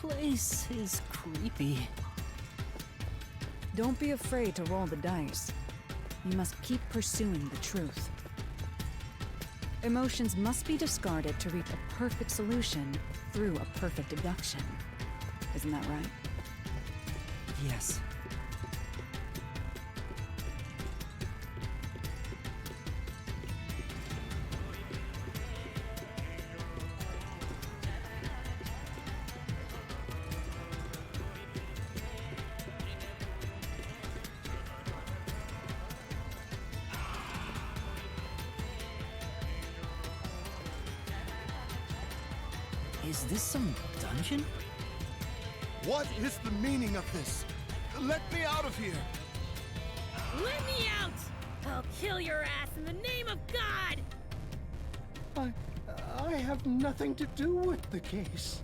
place is creepy. Don't be afraid to roll the dice. You must keep pursuing the truth. Emotions must be discarded to reach a perfect solution through a perfect deduction. Isn't that right? Yes. Is this some dungeon? What is the meaning of this? Let me out of here! Let me out! I'll kill your ass in the name of God! I have nothing to do with the case.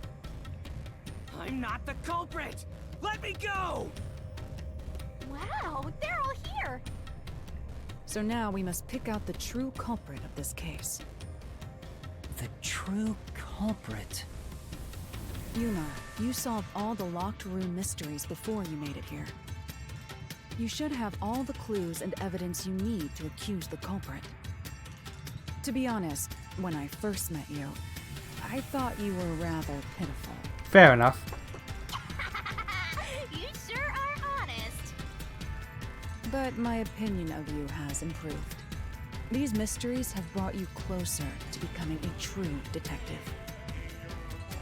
I'm not the culprit! Let me go! Wow, they're all here! So now we must pick out the true culprit of this case. The true culprit. Yuma, you solved all the locked room mysteries before you made it here. You should have all the clues and evidence you need to accuse the culprit. To be honest, when I first met you, I thought you were rather pitiful. Fair enough. You sure are honest. But my opinion of you has improved. These mysteries have brought you closer to becoming a true detective.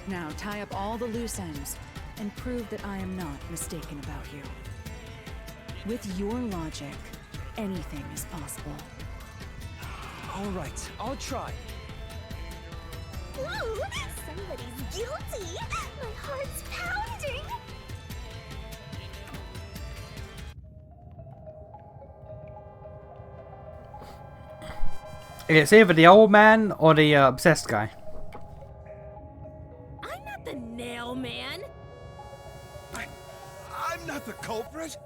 Now tie up all the loose ends and prove that I am not mistaken about you. With your logic, anything is possible. All right, I'll try. Whoa! Somebody's guilty! My heart's pounding! It's either the old man or the obsessed guy. I'm not the nail man! I'm not the culprit!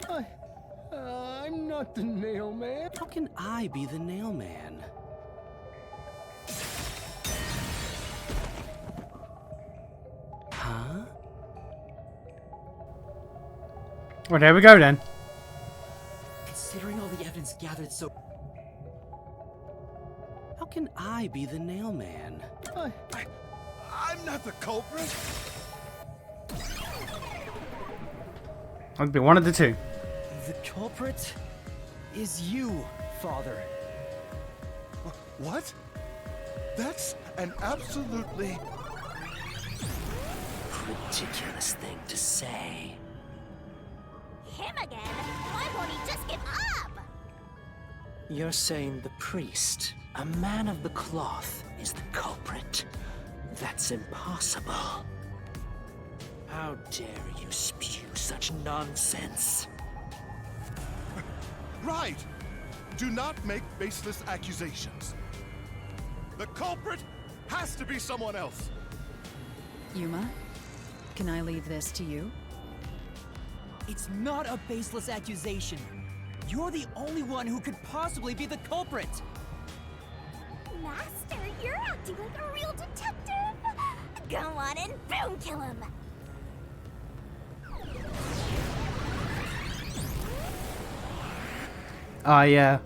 I'm not the nail man. How can I be the nail man? Huh? Well, there we go then. Considering all the evidence gathered so... How can I be the nail man? I'm not the culprit! I'd be one of the two. The culprit is you, Father. What? That's an absolutely... ridiculous thing to say. Him again? Why won't he just give up? You're saying the priest, a man of the cloth, is the culprit? That's impossible. How dare you spew such nonsense? Right! Do not make baseless accusations. The culprit has to be someone else. Yuma, can I leave this to you? It's not a baseless accusation. You're the only one who could possibly be the culprit. Master, you're acting like a real detective! Go on and boom kill him! Oh yeah.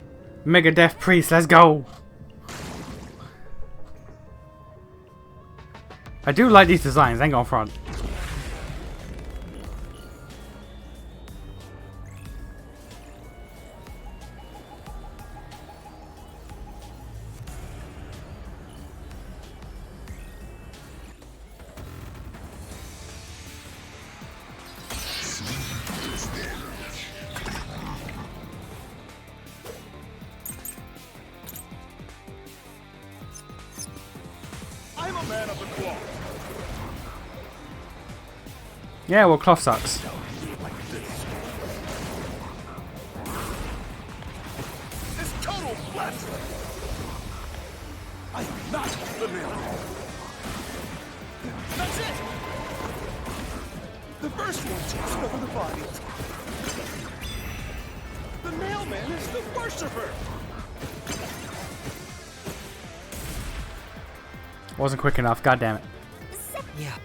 Mega Death Priest, let's go! I do like these designs, ain't gonna front. I'm a man of the cloth. Yeah, well, cloth sucks. It's total blasphemy. I'm not the mailman. That's it. The first one takes over the body. The mailman is the worshiper. Wasn't quick enough, god damn it. Yeah.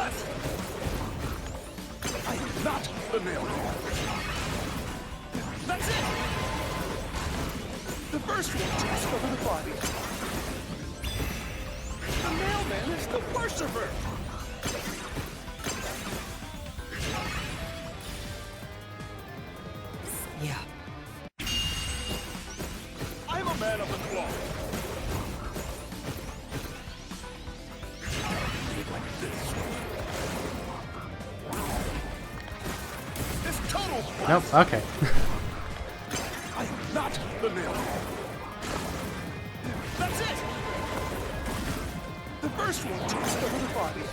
that! I am not the mailman. That's it! The first one to discover the body. The mailman is the worshiper! Yeah. I'm a man of the cloth. Like this. This total blast. Nope. Okay. I am not the mailman. That's it! The first one to discover the body.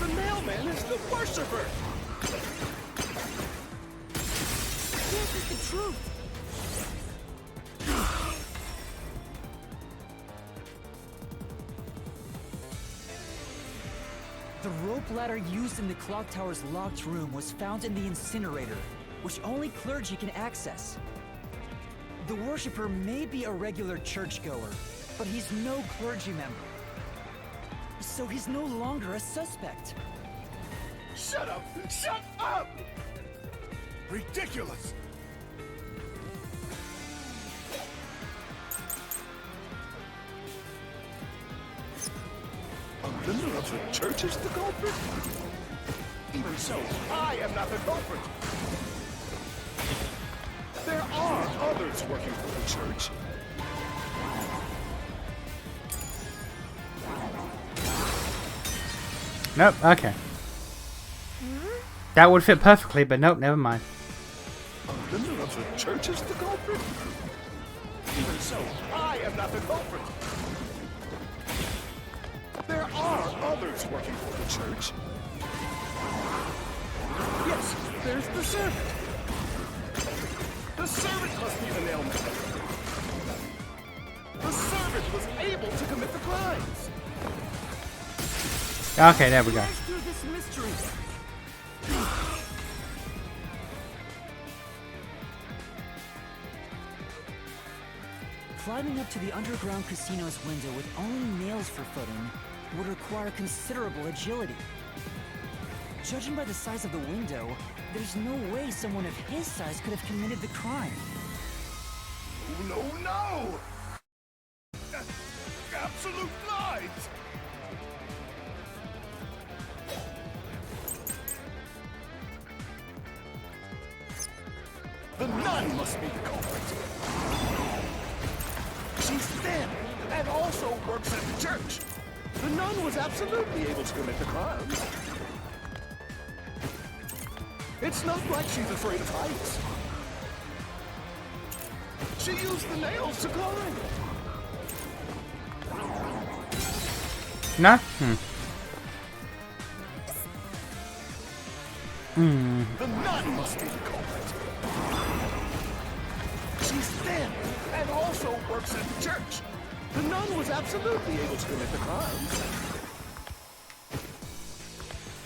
The mailman is the worshiper! This is the truth. The rope ladder used in the clock tower's locked room was found in the incinerator, which only clergy can access. The worshipper may be a regular churchgoer, but he's no clergy member. So he's no longer a suspect. Shut up! Shut up! Ridiculous! A member of the church is the culprit? Even so, I am not the culprit! There are others working for the church. Nope. Okay. That would fit perfectly, but nope. Never mind. A member of the church is the culprit? Even so, I am not the culprit! There are others working for the church. Yes, there's the servant. The servant must be the nailman. The servant was able to commit the crimes. Okay, there we go. Rise through this mystery. Climbing up to the underground casino's window with only nails for footing would require considerable agility. Judging by the size of the window, there's no way someone of his size could have committed the crime. No, no! Absolute lies! The nun must be the culprit. She's thin and also works at the church. The nun was absolutely able to commit the crimes. It's not like she's afraid of heights. She used the nails to climb. No? The nun must be the culprit. She's thin and also works at the church. The nun was absolutely able to commit the crimes.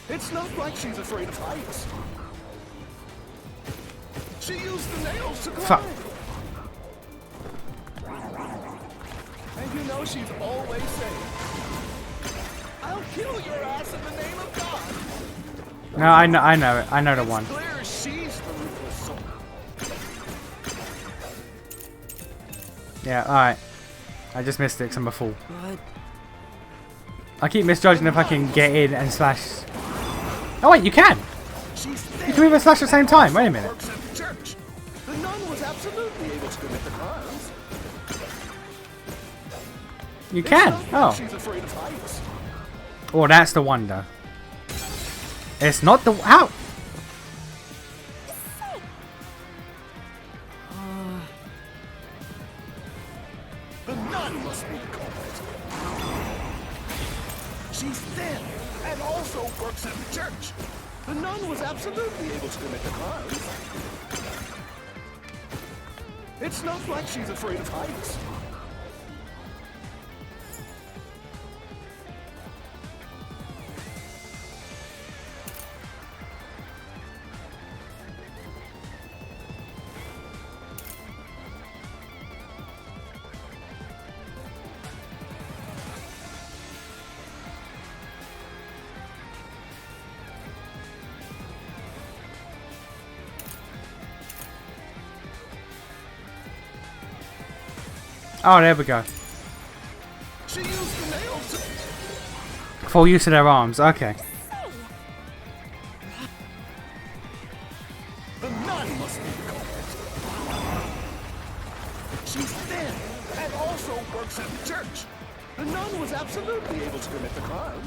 It's not like she's afraid of heights. She used the nails to climb. Fuck. And you know she's always saying, I'll kill your ass in the name of God. No, I know it. I know the one. It's clear she's the ruthless soul. Yeah, alright. I just missed it because I'm a fool. But I keep misjudging if I can get in and slash. Oh wait, you can! She's You can even slash at the same time. Wait a minute. works at the church. The nun was absolutely able to commit the crimes. You It's can! not like Oh. she's afraid of heights. Oh, that's the one though. It's not the. How? The nun must be the culprit. She's thin and also works at the church. The nun was absolutely able to commit the crimes. It's not like she's afraid of heights. Oh, there we go. She used the nails. Full use of their arms. Okay. The nun must be the culprit. She's thin and also works at the church. The nun was absolutely able to commit the crime.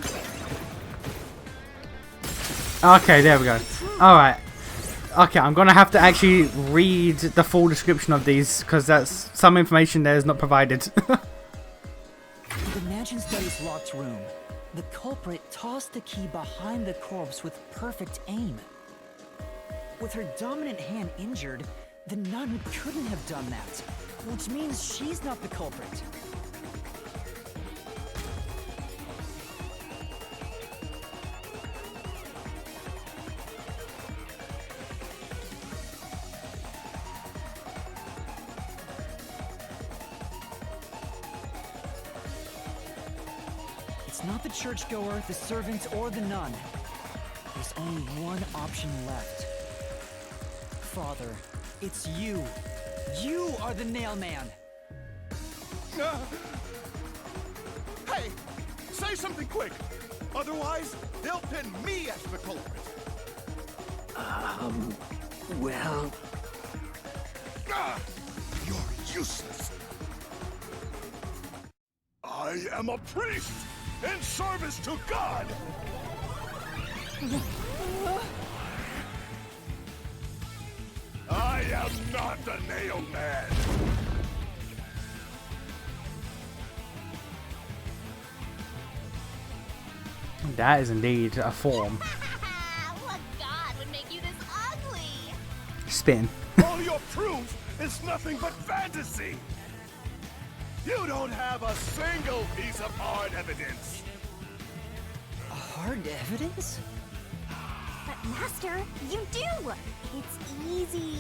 Okay, there we go. Alright. Okay, I'm gonna have to actually read the full description of these because that's some information there is not provided. In the mansion study's locked room, the culprit tossed the key behind the corpse with perfect aim. With her dominant hand injured, the nun couldn't have done that, which means she's not the culprit. It's not the churchgoer, the servant, or the nun. There's only one option left. Father, it's you. You are the nail man. Hey, say something quick. Otherwise, they'll pin me as the culprit. Well, You're useless. I am a priest in service to God. I am not the nail man. That is indeed a form. What god would make you this ugly? Spin. All your proof is nothing but fantasy. You don't have a single piece of hard evidence. Hard evidence? But Master, you do! It's easy.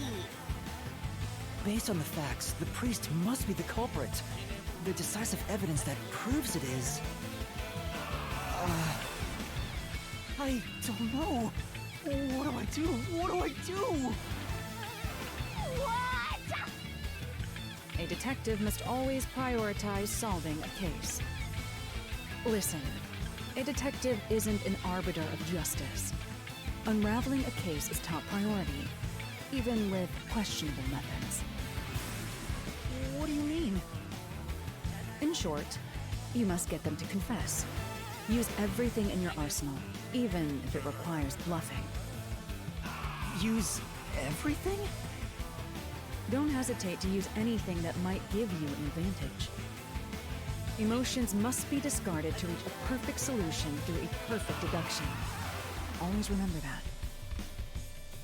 Based on the facts, the priest must be the culprit. The decisive evidence that proves it is... I don't know. What do I do? What do I do? What? A detective must always prioritize solving a case. Listen, a detective isn't an arbiter of justice. Unraveling a case is top priority, even with questionable methods. What do you mean? In short, you must get them to confess. Use everything in your arsenal, even if it requires bluffing. Use everything? Don't hesitate to use anything that might give you an advantage. Emotions must be discarded to reach a perfect solution through a perfect deduction. Always remember that.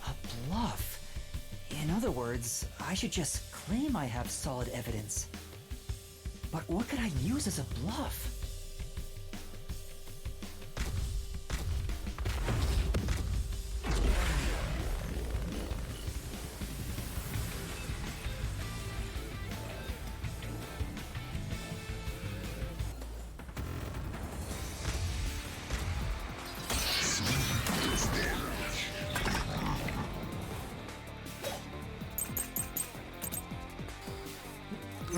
A bluff? In other words, I should just claim I have solid evidence. But what could I use as a bluff?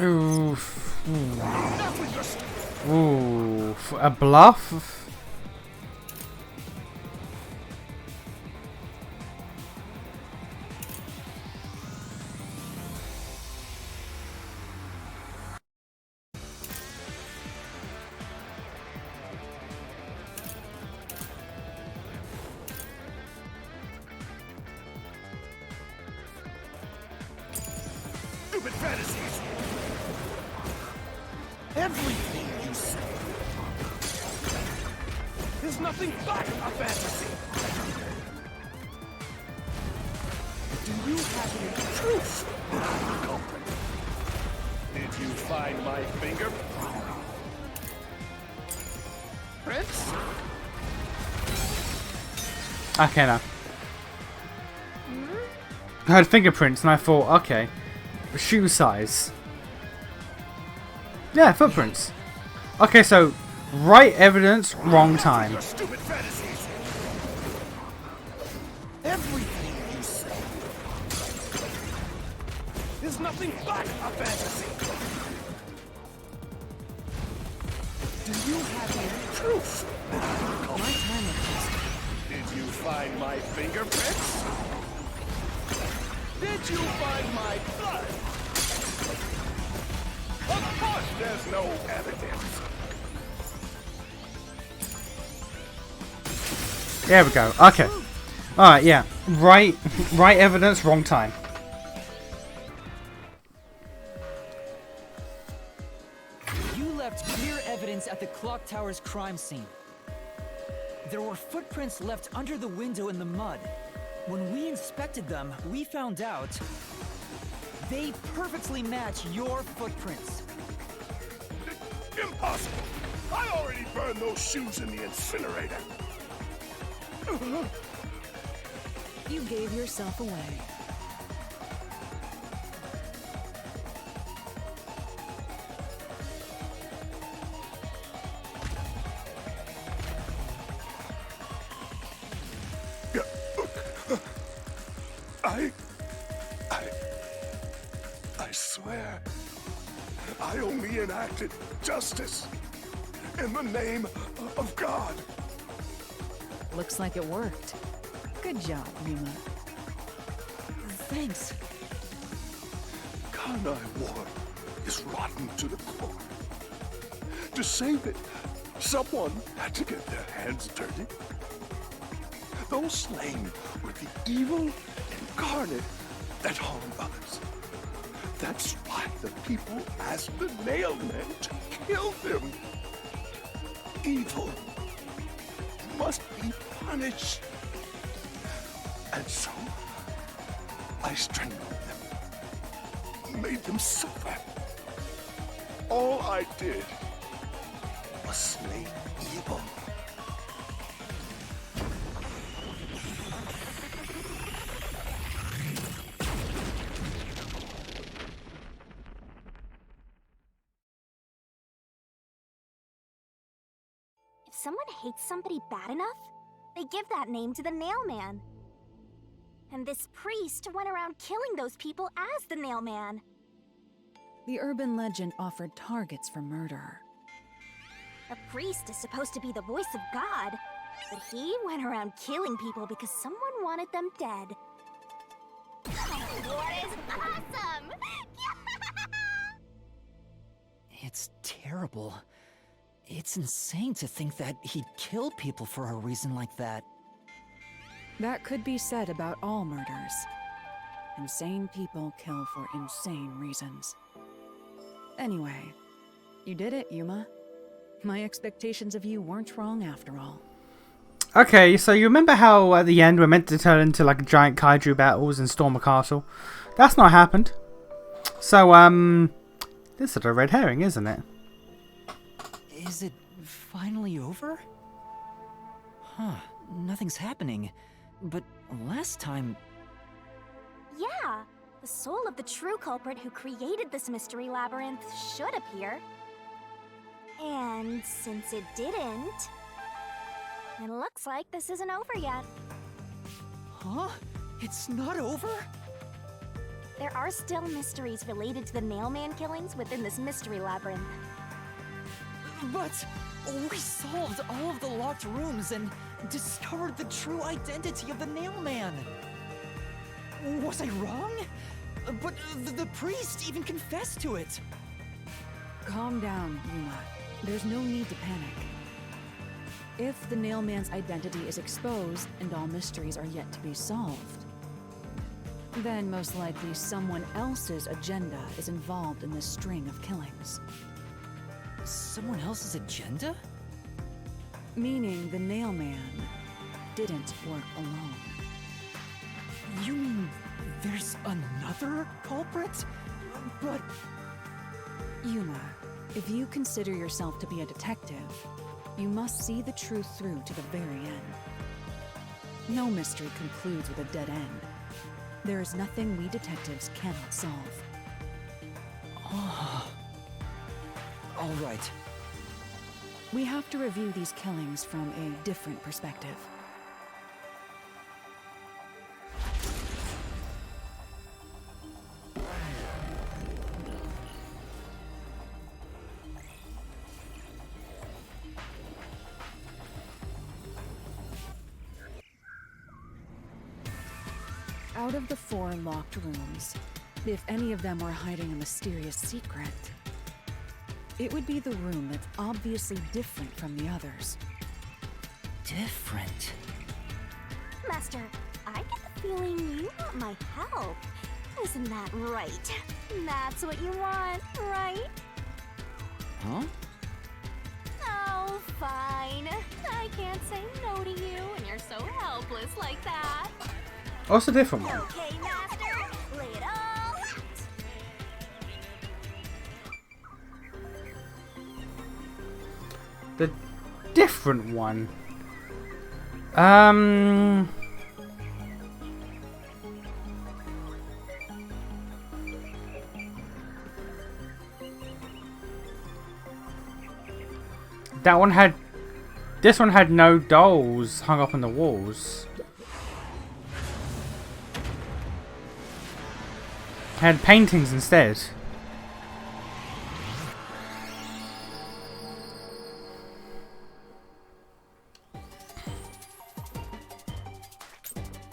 Oof. Oof. A bluff? Stupid fantasies. Everything you say is nothing but a fantasy. Do you have any proof that I'm the culprit? Did you find my finger? Prince? Okay, now. I had fingerprints and I thought, okay, shoe size. Yeah, footprints. Okay, so right evidence, wrong time. Your stupid fantasies. Everything you say is nothing but a fantasy. Do you have any Proof! My time with this. Did you find my fingerprints? Did you find my blood? Of course there's no evidence. There we go. Okay. Alright, yeah. Right evidence, wrong time. You left clear evidence at the clock tower's crime scene. There were footprints left under the window in the mud. When we inspected them, we found out they perfectly match your footprints. Impossible! I already burned those shoes in the incinerator. You gave yourself away. I swear, I only enacted justice in the name of God. Looks like it worked. Good job, Yuma. Thanks. Karnai War is rotten to the core. To save it, someone had to get their hands dirty. Those slain were the evil incarnate that harmed others. That's why the people asked the Nailmen to kill them. Evil must be punished. And so, I strangled them, made them suffer. All I did was slay evil. If someone hates somebody bad enough, they give that name to the Nailman. And this priest went around killing those people as the Nailman. The urban legend offered targets for murder. A priest is supposed to be the voice of God, but he went around killing people because someone wanted them dead. War is awesome! It's terrible. It's insane to think that he'd kill people for a reason like that. That could be said about all murders. Insane people kill for insane reasons. Anyway, you did it, Yuma. My expectations of you weren't wrong after all. Okay, so you remember how at the end we're meant to turn into like giant kaiju battles and storm a castle? That's not happened. So, this is a red herring, isn't it? Is it finally over? Huh, nothing's happening. But last time... Yeah, the soul of the true culprit who created this mystery labyrinth should appear. And since it didn't, it looks like this isn't over yet. Huh? It's not over? There are still mysteries related to the Nailman killings within this mystery labyrinth. But we solved all of the locked rooms and discovered the true identity of the Nailman. Was I wrong? But the priest even confessed to it. Calm down, Yuma. There's no need to panic. If the Nailman's identity is exposed and all mysteries are yet to be solved, then most likely someone else's agenda is involved in this string of killings. Someone else's agenda? Meaning the Nailman didn't work alone. You mean there's another culprit? But... Yuma, if you consider yourself to be a detective, you must see the truth through to the very end. No mystery concludes with a dead end. There is nothing we detectives cannot solve. all right. We have to review these killings from a different perspective. Out of the 4 locked rooms, if any of them were hiding a mysterious secret, it would be the room that's obviously different from the others. Different? Master, I get the feeling you want my help. Isn't that right? That's what you want, right? Huh? Oh, fine. I can't say no to you when you're so helpless like that. What's the different one? Okay, Master, lay it all out. The different one. That one had. This one had no dolls hung up on the walls. Had paintings instead.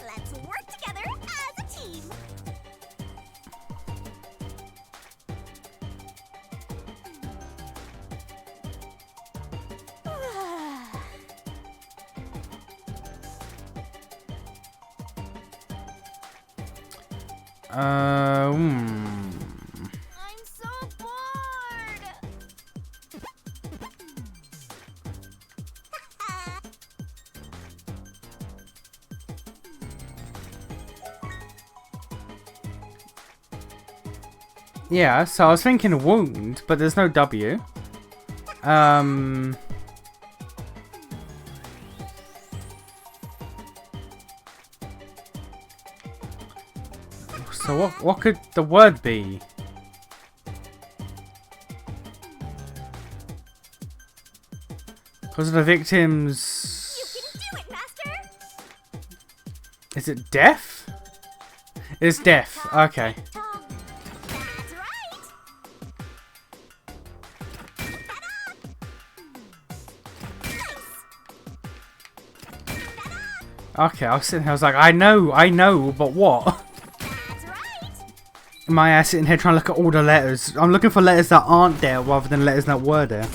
Let's work together as a team. I'm so bored. Yeah, so I was thinking wound, but there's no W. So what could the word be? Because of the victims. You can do it, Master. Is it deaf? It's deaf. Okay. Tom, that's right. Okay, I was sitting here, I was like, I know, but what? That's right. My ass sitting here trying to look at all the letters. I'm looking for letters that aren't there rather than letters that were there.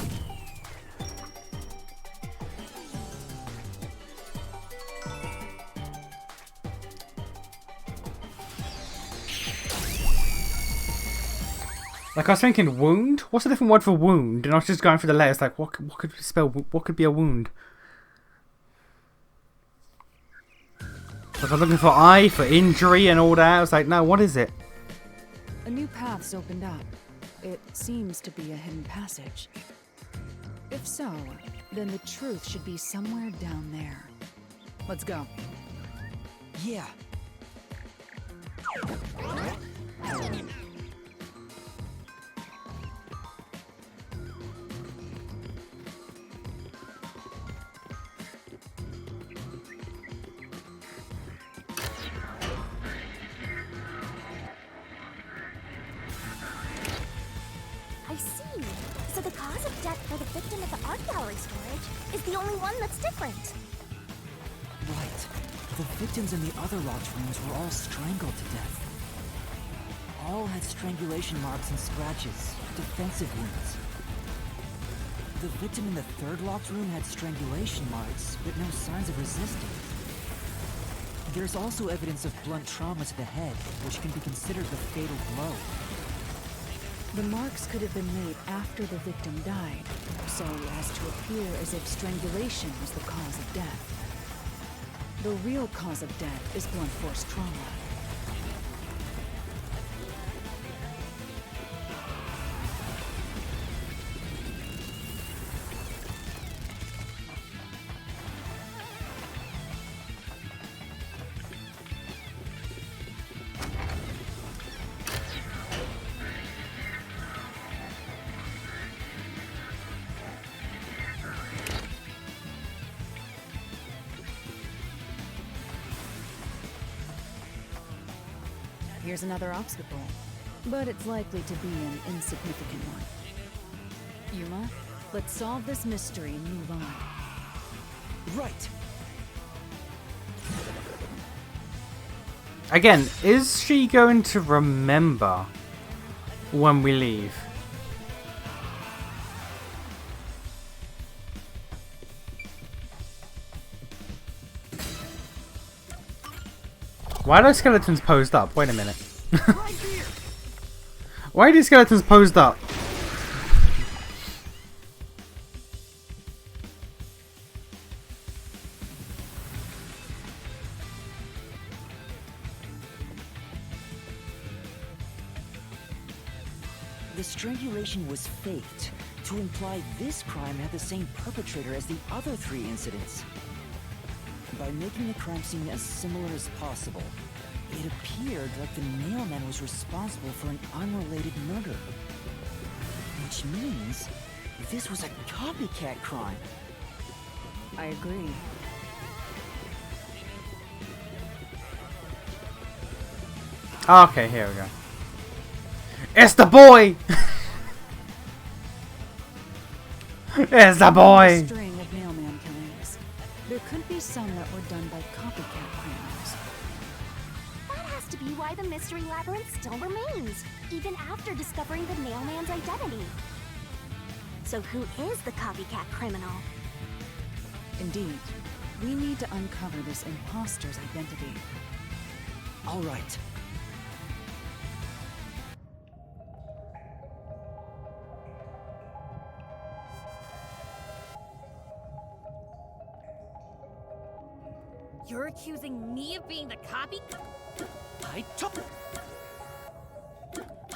Like I was thinking wound? What's a different word for wound? And I was just going through the letters like what could spell what could be a wound? Like I'm looking for I for injury and all that. I was like, no, what is it? A new path's opened up. It seems to be a hidden passage. If so, then the truth should be somewhere down there. Let's go. Yeah. I see. So the cause of death for the victim at the art gallery storage is the only one that's different. Right. The victims in the other locked rooms were all strangled to death. All had strangulation marks and scratches, defensive wounds. The victim in the third locked room had strangulation marks, but no signs of resisting. There's also evidence of blunt trauma to the head, which can be considered the fatal blow. The marks could have been made after the victim died, so as to appear as if strangulation was the cause of death. The real cause of death is blunt force trauma. Here's another obstacle, but it's likely to be an insignificant one. Yuma, let's solve this mystery and move on. Right. Again, is she going to remember when we leave? Why are those skeletons posed up? Wait a minute. Why are these skeletons posed up? The strangulation was faked to imply this crime had the same perpetrator as the other 3 incidents. By making the crime scene as similar as possible, it appeared like the mailman was responsible for an unrelated murder. Which means this was a copycat crime. I agree. Okay, here we go. It's the boy! It's the boy! A string of mailman killings. There could be some that were done by copycat criminals. That has to be why the mystery labyrinth still remains, even after discovering the mailman's identity. So who is the copycat criminal? Indeed, we need to uncover this imposter's identity. All right. You're accusing me of being the copycat?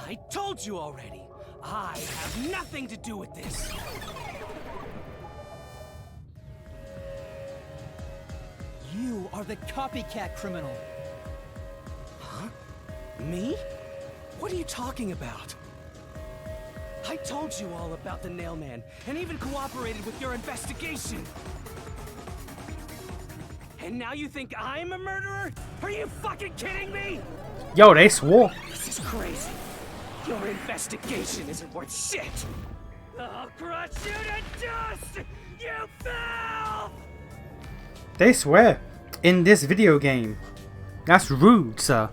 I told you already. I have nothing to do with this. You are the copycat criminal. Huh? Me? What are you talking about? I told you all about the Nailman, and even cooperated with your investigation. And now you think I'm a murderer? Are you fucking kidding me? Yo, they swore. This is crazy. Your investigation isn't worth shit. I'll crush you to dust, you filth! They swear. In this video game. That's rude, sir.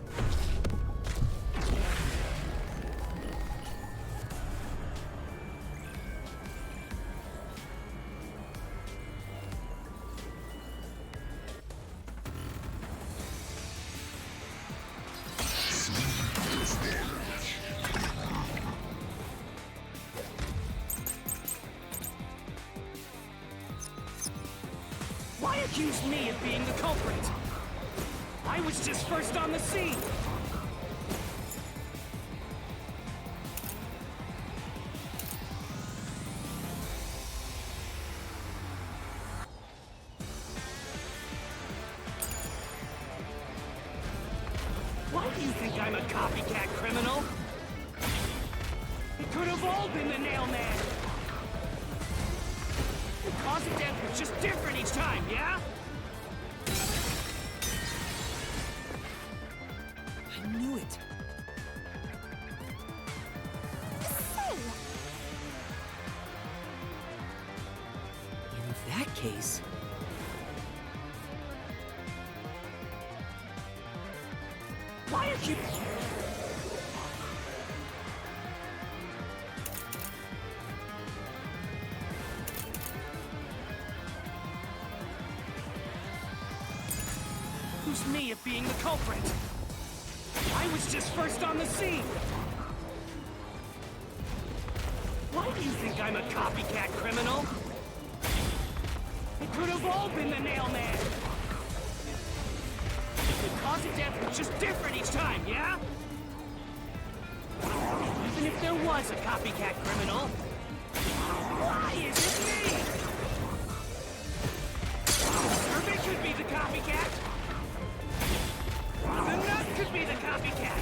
Why accuse me of being the culprit? I was just first on the scene. Why do you think I'm a copycat criminal? It could have all been the Nailman. The cause of death was just different each time, yeah? I knew it. In that case... Why are you... Accuse me of being the culprit. I was just first on the scene. Why do you think I'm a copycat criminal? It could have all been the Nailman. The cause of death was just different each time, yeah? Even if there was a copycat criminal, why is it me? Irving could be the copycat. The nut could be the copycat.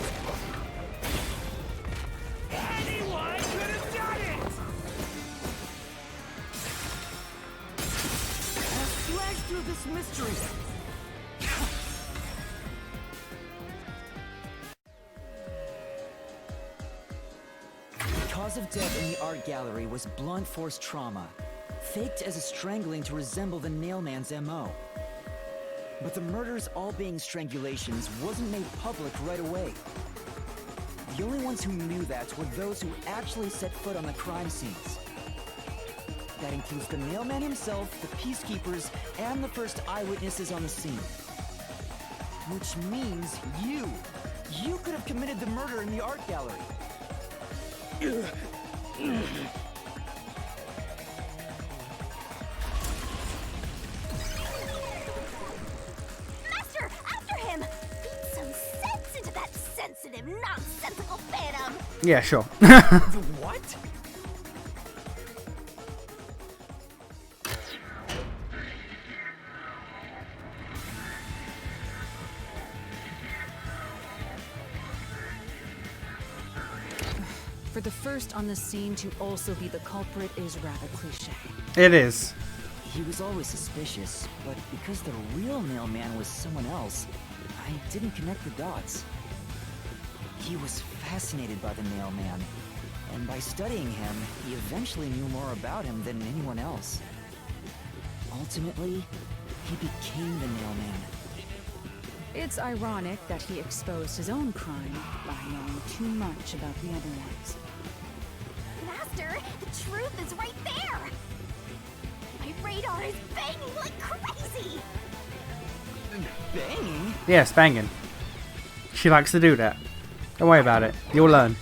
Anyone could have done it! Let's slash through this mystery. The cause of death in the art gallery was blunt force trauma, faked as a strangling to resemble the Nailman's MO. But the murders all being strangulations wasn't made public right away. The only ones who knew that were those who actually set foot on the crime scenes. That includes the mailman himself, the peacekeepers, and the first eyewitnesses on the scene. Which means you! You could have committed the murder in the art gallery. Master, after him! Beat some sense into that sensitive, nonsensical phantom! Yeah, sure. The what? For the first on the scene to also be the culprit is rather cliche. It is. He was always suspicious, but because the real mailman was someone else, I didn't connect the dots. He was fascinated by the mailman, and by studying him, he eventually knew more about him than anyone else. Ultimately, he became the mailman. It's ironic that he exposed his own crime by knowing too much about the other ones. Master, the truth is right there! My radar is banging like crazy! Banging? Yes, banging. She likes to do that. Don't worry about it. You'll learn.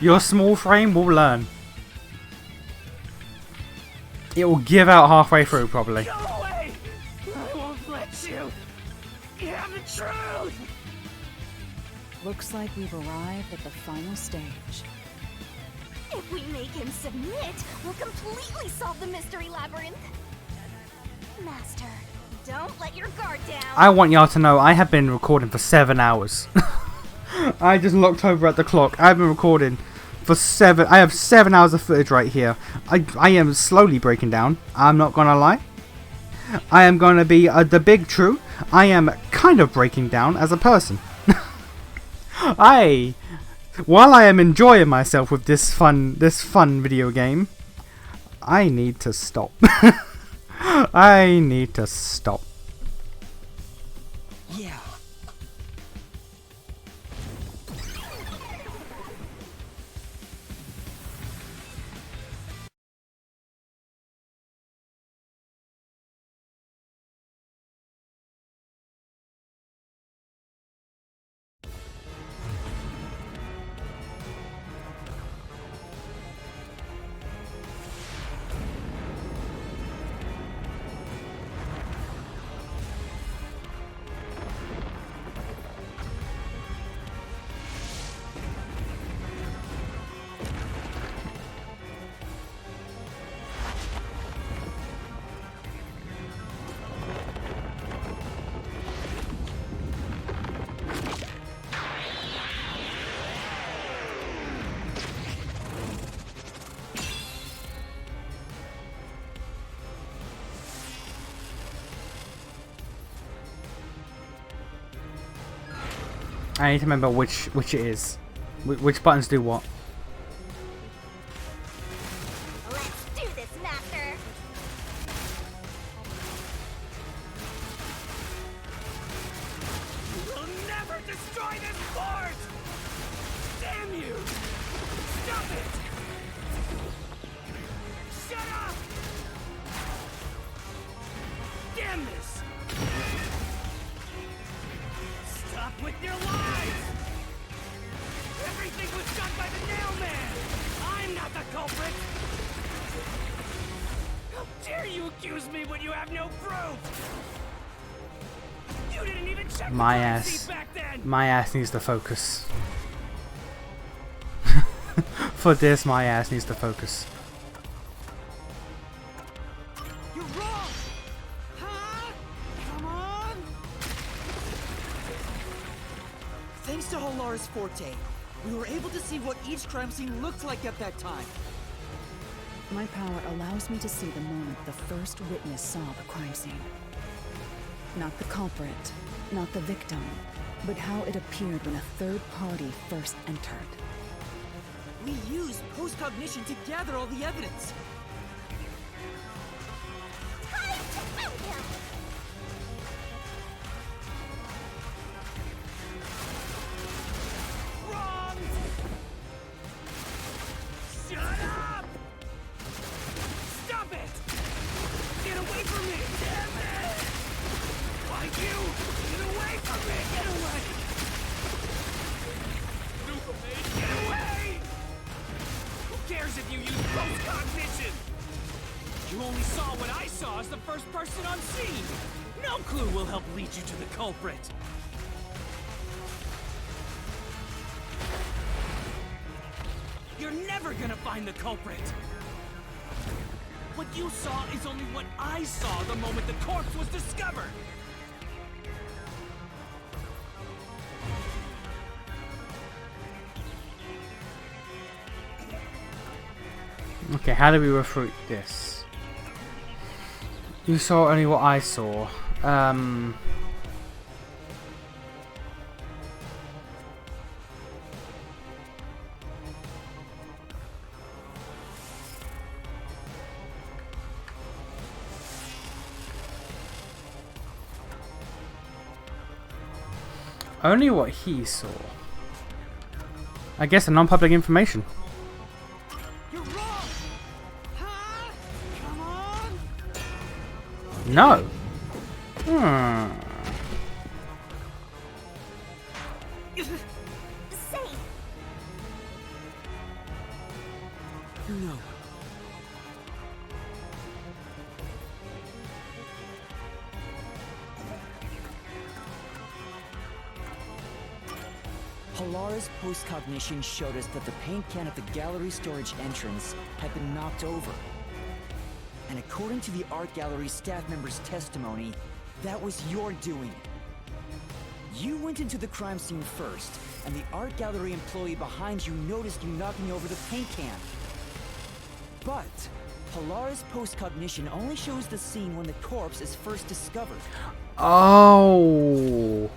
Your small frame will learn. It will give out halfway through, probably. Go away! I won't let you! You have the truth! Looks like we've arrived at the final stage. If we make him submit, we'll completely solve the mystery labyrinth. Master, don't let your guard down. I want y'all to know I have been recording for 7 hours. I just looked over at the clock. I've been recording for 7. I have 7 hours of footage right here. I am slowly breaking down. I'm not gonna lie. I am gonna be the big true. I am kind of breaking down as a person. While I am enjoying myself with this fun video game, I need to stop. I need to stop. Yeah. I need to remember which it is. Which buttons do what. Let's do this, Master! We'll never destroy this fort! Damn you! Stop it! Shut up! Damn this! Stop with your lies! Everything was done by the nailman! I'm not the culprit! How dare you accuse me when you have no proof? You didn't even check My the crime ass. scene back then! My ass needs to focus. For this, my ass needs to focus. You're wrong! Huh? Come on! Thanks to Halar's forte, we were able to see what each crime scene looked like at that time. My power allows me to see the moment the first witness saw the crime scene. Not the culprit, not the victim, but how it appeared when a third party first entered. We used post-cognition to gather all the evidence. Time to end him! Post-cognition! You only saw what I saw as the first person on scene! No clue will help lead you to the culprit! You're never gonna find the culprit! What you saw is only what I saw the moment the corpse was discovered! Okay, how do we refute this? You saw only what I saw. Only what he saw. I guess a non-public information. You're wrong! Huh? Come on! No. Say, No. Halara's post-cognition showed us that the paint can at the gallery storage entrance had been knocked over. And according to the art gallery staff member's testimony, that was your doing. You went into the crime scene first, and the art gallery employee behind you noticed you knocking over the paint can. But Halara's post-cognition only shows the scene when the corpse is first discovered. Oh.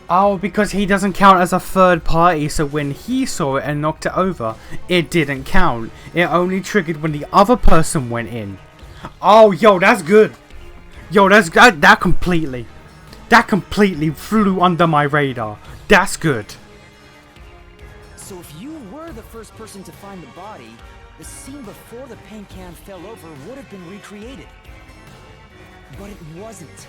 Oh, because he doesn't count as a third party, so when he saw it and knocked it over, it didn't count. It only triggered when the other person went in. Oh, yo, that's good. Yo, that completely flew under my radar. That's good. So if you were the first person to find the body, the scene before the paint can fell over would have been recreated. But it wasn't.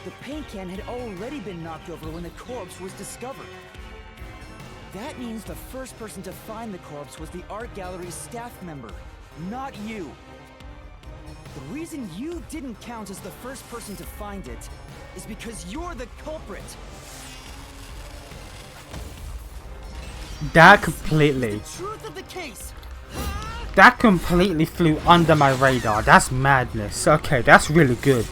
The paint can had already been knocked over when the corpse was discovered. That means the first person to find the corpse was the art gallery's staff member, not you. The reason you didn't count as the first person to find it is because you're the culprit. That completely. The truth of the case. That completely flew under my radar. That's madness. Okay, that's really good.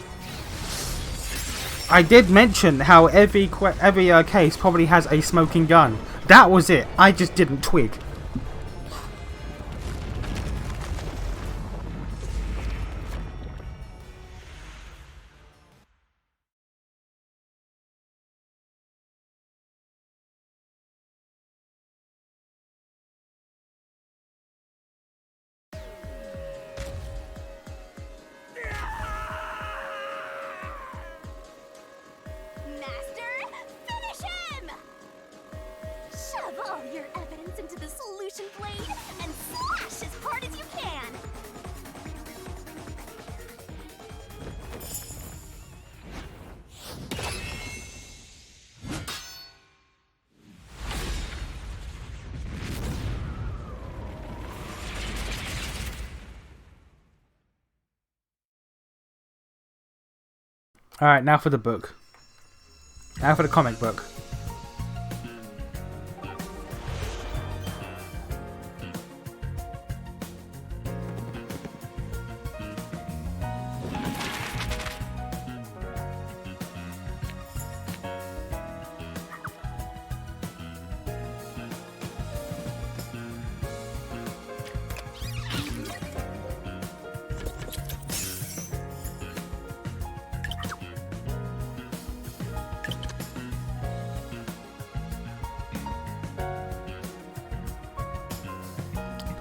I did mention how every case probably has a smoking gun. That was it. I just didn't twig. Master, finish him! Shove all your evidence into the solution blade and slash as hard as you can! Alright, now for the book. Now for the comic book.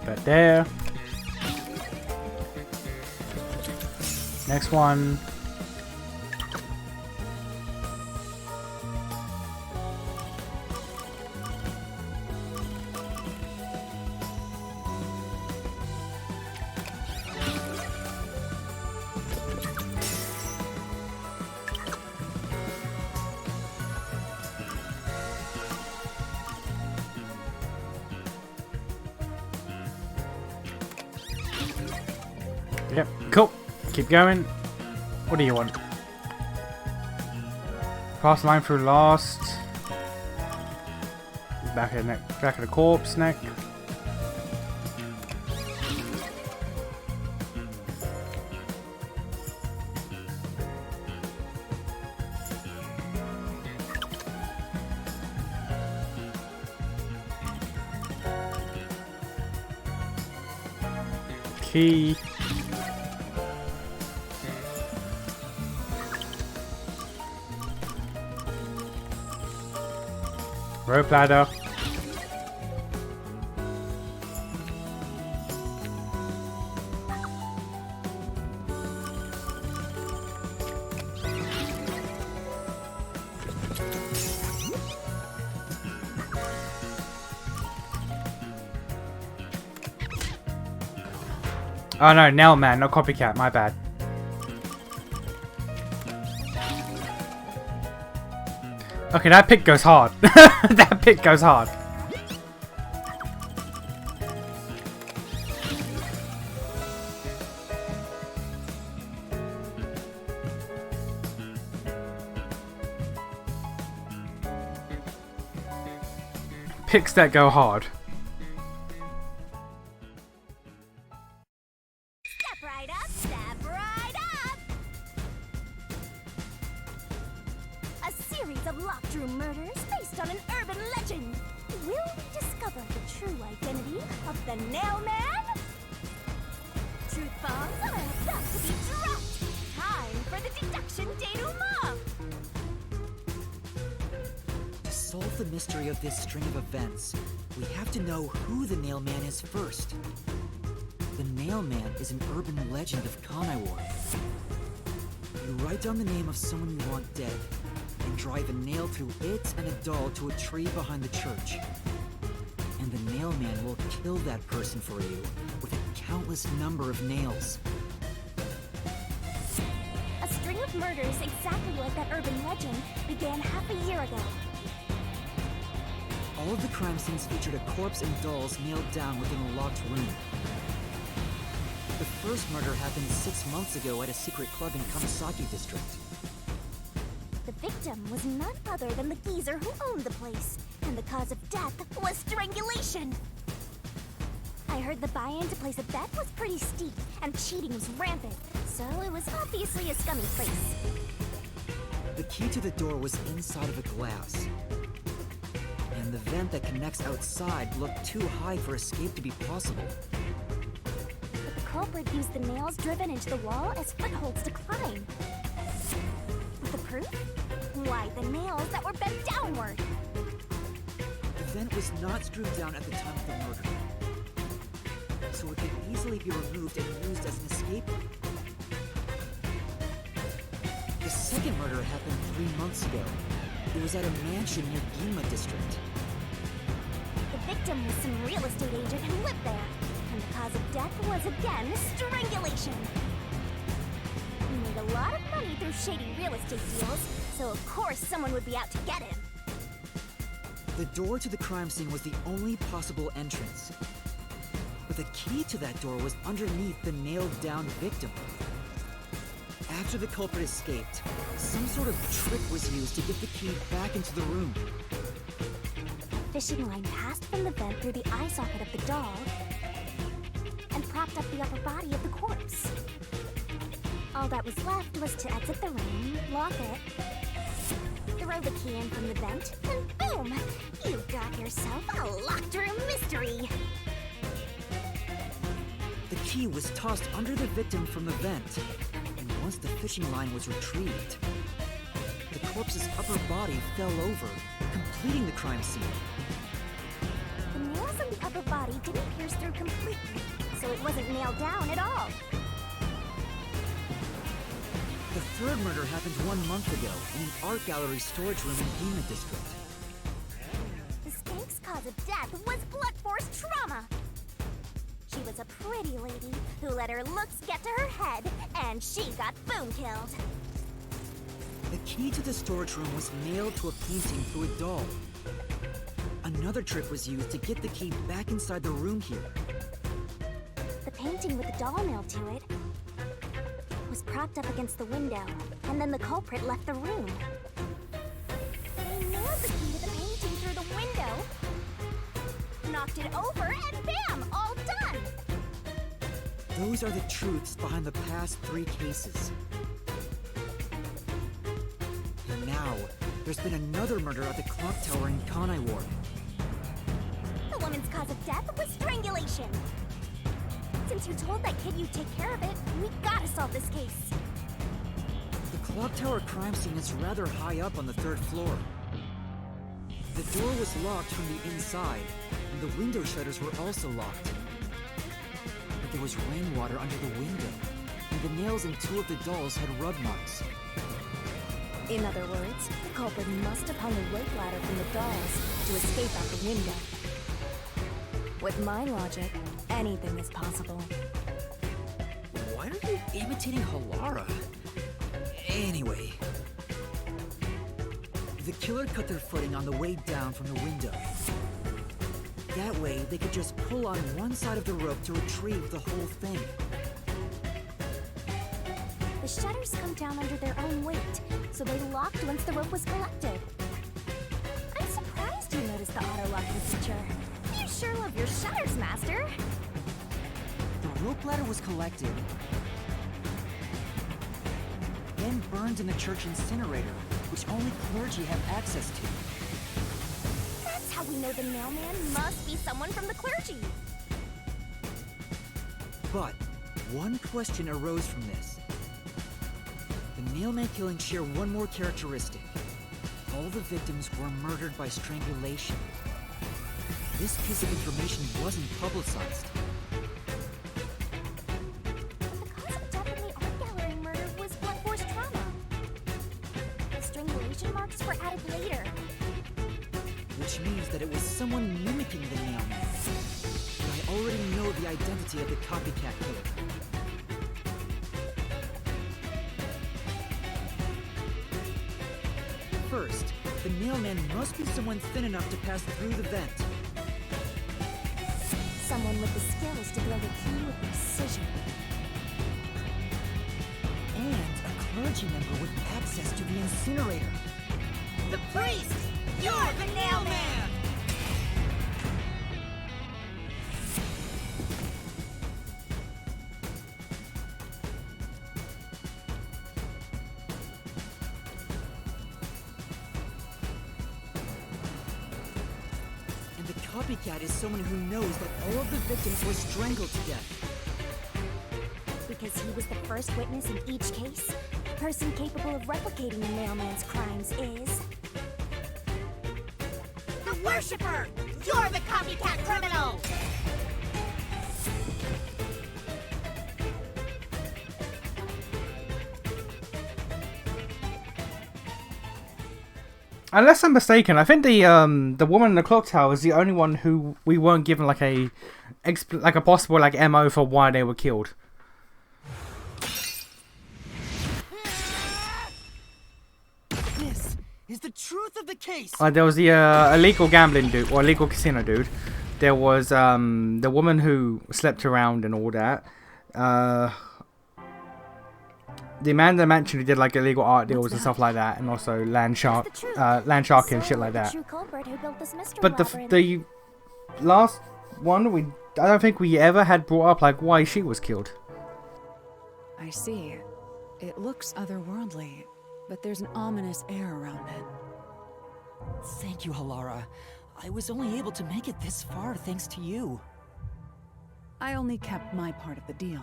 Right there. Next one. Yep, cool. Keep going. What do you want? Pass the line through last. Back of the corpse neck. Key. Rope ladder. Oh no, Nail Man, not Copycat, my bad. Okay, that pick goes hard. That pick goes hard. Picks that go hard. Step right up, step right up! A series of locked-room murders based on an urban legend. Will we discover the true identity of the Nail Man? Truth bombs are about to be dropped. Time for the deduction denouement. To solve the mystery of this string of events, we have to know who the Nail Man is first. The Nail Man is an urban legend of Kanaiwar. You write down the name of someone you want dead, and drive a nail through it and a doll to a tree behind the church. And the Nail Man will kill that person for you with a countless number of nails. A string of murders exactly like that urban legend began half a year ago. All of the crime scenes featured a corpse and dolls nailed down within a locked room. The first murder happened 6 months ago at a secret club in Kamasaki district. The victim was none other than the geezer who owned the place, and the cause of death was strangulation. I heard the buy-in to place a bet was pretty steep, and cheating was rampant, so it was obviously a scummy place. The key to the door was inside of a glass. And the vent that connects outside looked too high for escape to be possible. But the culprit used the nails driven into the wall as footholds to climb. The proof? Why, the nails that were bent downward. The vent was not screwed down at the time of the murder, so it could easily be removed and used as an escape route. The second murder happened 3 months ago. It was at a mansion near Ginma district. The victim was some real estate agent who lived there, and the cause of death was again strangulation. He made a lot of money through shady real estate deals, so of course someone would be out to get him. The door to the crime scene was the only possible entrance. But the key to that door was underneath the nailed-down victim. After the culprit escaped, some sort of trick was used to get the key back into the room. Fishing line passed from the vent through the eye socket of the doll and propped up the upper body of the corpse. All that was left was to exit the room, lock it, throw the key in from the vent, and boom! You've got yourself a locked room mystery! The key was tossed under the victim from the vent, and once the fishing line was retrieved, the corpse's upper body fell over, completing the crime scene. The nails on the upper body didn't pierce through completely, so it wasn't nailed down at all. The third murder happened 1 month ago in an art gallery storage room in Ginma district. The skank's cause of death was blunt force trauma. She was a pretty lady who let her looks get to her head, and she got boom killed. The key to the storage room was nailed to a painting through a doll. Another trick was used to get the key back inside the room here. The painting with the doll nailed to it was propped up against the window, and then the culprit left the room. They nailed the key to the painting through the window, knocked it over, and bam! All done! Those are the truths behind the past 3 cases. And now, there's been another murder at the clock tower in Kanai Ward. The woman's cause of death was strangulation. Since you told that kid you'd take care of it, we gotta solve this case. The clock tower crime scene is rather high up on the 3rd floor. The door was locked from the inside, and the window shutters were also locked. But there was rainwater under the window, and the nails in 2 of the dolls had rub marks. In other words, the culprit must have hung a rope ladder from the dolls to escape out the window. With my logic, anything is possible. Why are you imitating Halara? Anyway. The killer cut their footing on the way down from the window. That way, they could just pull on one side of the rope to retrieve the whole thing. The shutters come down under their own weight, so they locked once the rope was collected. I'm surprised you noticed the auto-locking feature. You sure love your shutters, Master. The rope ladder was collected, then burned in the church incinerator, which only clergy have access to. That's how we know the mailman must be someone from the clergy. But one question arose from this. The mailman killings share one more characteristic. All the victims were murdered by strangulation. This piece of information wasn't publicized. But the cause of death in the art gallery murder was blunt force trauma. The strangulation marks were added later. Which means that it was someone mimicking the mailman. But I already know the identity of the copycat killer. First, the mailman must be someone thin enough to pass through the vent. Someone with the skills to throw the key with precision. And a clergy member with access to the incinerator. The priest! You're the nailman! And the copycat is someone who knows that all of the victims were strangled to death. Because he was the first witness in each case, the person capable of replicating the mailman's crimes is... The Worshipper! You're the copycat criminal! Unless I'm mistaken, I think the woman in the clock tower is the only one who we weren't given like a possible like MO for why they were killed. This is the truth of the case. There was the illegal gambling dude or illegal casino dude. There was the woman who slept around and all that. The man that mentioned who did like illegal art deals and stuff like that, and also land sharking and shit like that. But the last one, I don't think we ever had brought up like why she was killed. I see. It looks otherworldly, but there's an ominous air around it. Thank you, Halara. I was only able to make it this far thanks to you. I only kept my part of the deal.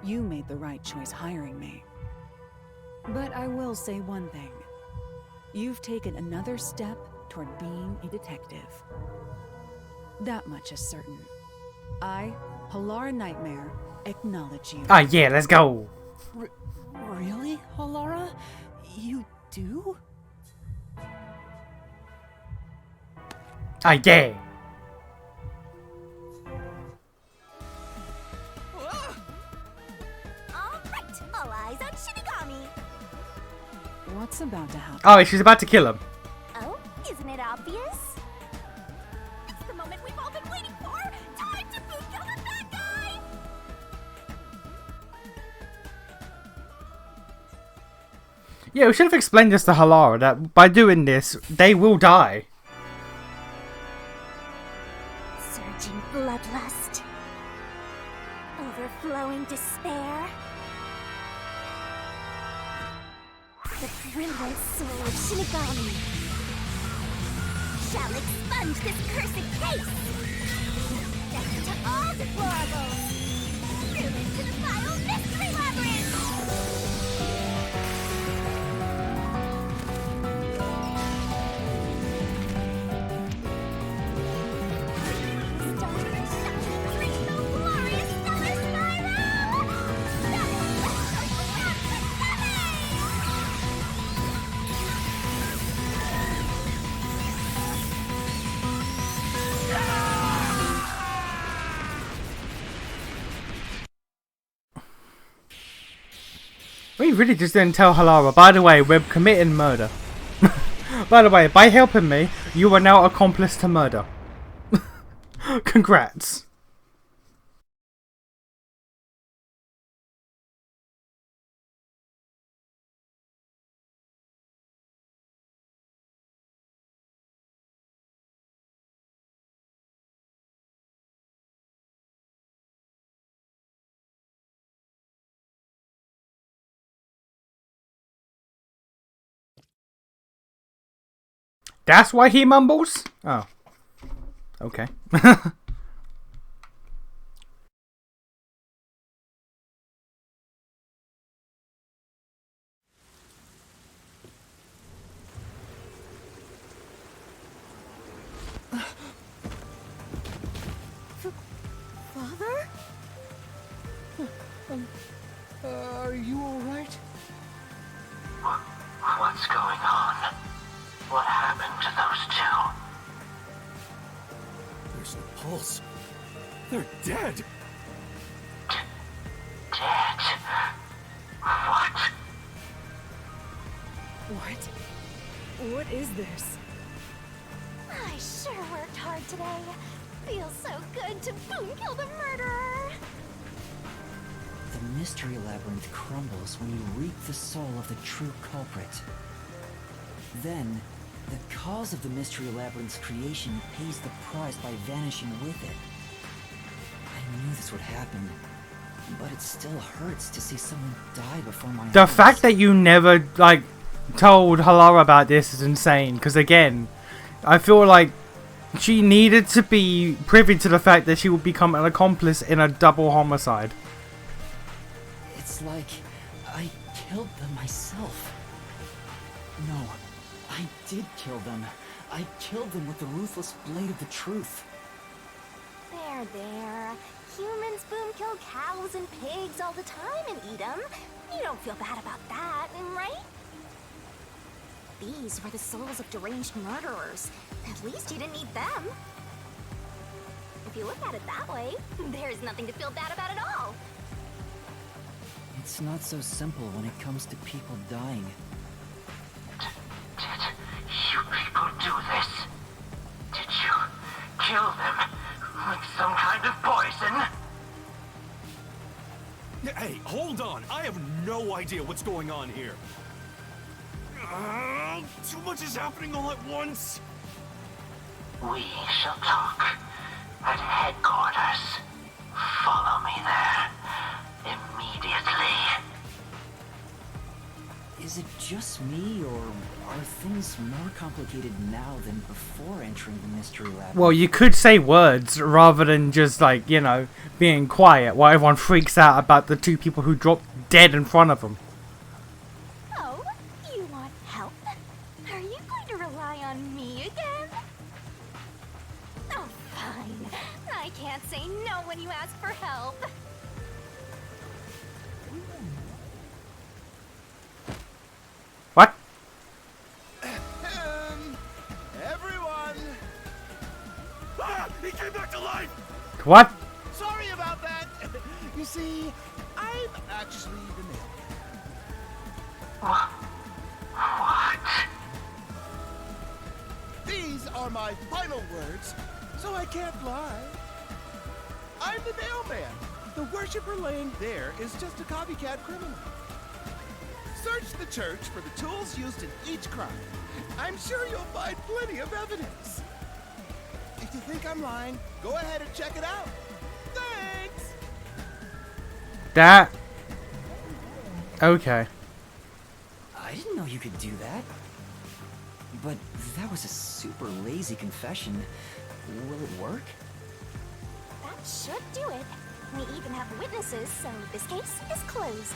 You made the right choice hiring me. But I will say one thing. You've taken another step toward being a detective. That much is certain. I, Halara Nightmare, acknowledge you. Ah, yeah, let's go. Really, Halara? You do? Ah, yeah. Alright, all eyes on Shinigami. What's about to happen? Oh, she's about to kill him. Oh, isn't it obvious? It's the moment we've all been waiting for! Time to boot kill the bad guy! Yeah, we should have explained this to Halara, that by doing this, they will die. Surging bloodlust. Overflowing despair. The brilliant soul of Shinigami shall expunge this cursed case. Death to all deplorables. Through into the vile mystery labyrinth. We really just didn't tell Halara, by the way, we're committing murder. By the way, by helping me, you are now accomplice to murder. Congrats. That's why he mumbles? Oh. Okay. Father? Are you alright? What's going on? What happened to those two? There's no pulse. They're dead. Dead? What? What is this? I sure worked hard today. Feels so good to boom kill the murderer. The mystery labyrinth crumbles when you reap the soul of the true culprit. Then, the cause of the mystery labyrinth's creation pays the price by vanishing with it. I knew this would happen, but it still hurts to see someone die before my eyes. The fact that you never, like, told Halara about this is insane, because again, I feel like she needed to be privy to the fact that she would become an accomplice in a double homicide. It's like I killed them myself. No, I did kill them. I killed them with the ruthless blade of the truth. There. Humans boom kill cows and pigs all the time and eat them. You don't feel bad about that, right? These were the souls of deranged murderers. At least you didn't eat them. If you look at it that way, there's nothing to feel bad about at all. It's not so simple when it comes to people dying. Did you people do this? Did you kill them with some kind of poison? Hey, hold on. I have no idea what's going on here. Too much is happening all at once. We shall talk at headquarters. Follow me there immediately. Is it just me, or are things more complicated now than before entering the mystery lab? Well, you could say words rather than just, like, you know, being quiet while everyone freaks out about the two people who dropped dead in front of them. Oh, you want help? Are you going to rely on me again? Oh, fine. I can't say no when you ask for help. What? Everyone! Ah! He came back to life! What? Sorry about that. You see, I'm actually the mailman. What? These are my final words, so I can't lie. I'm the mailman. The worshiper laying there is just a copycat criminal. Search Search the church for the tools used in each crime. I'm sure you'll find plenty of evidence. If you think I'm lying, go ahead and check it out. Thanks! That... Okay. I didn't know you could do that. But that was a super lazy confession. Will it work? That should do it. We even have witnesses, so this case is closed.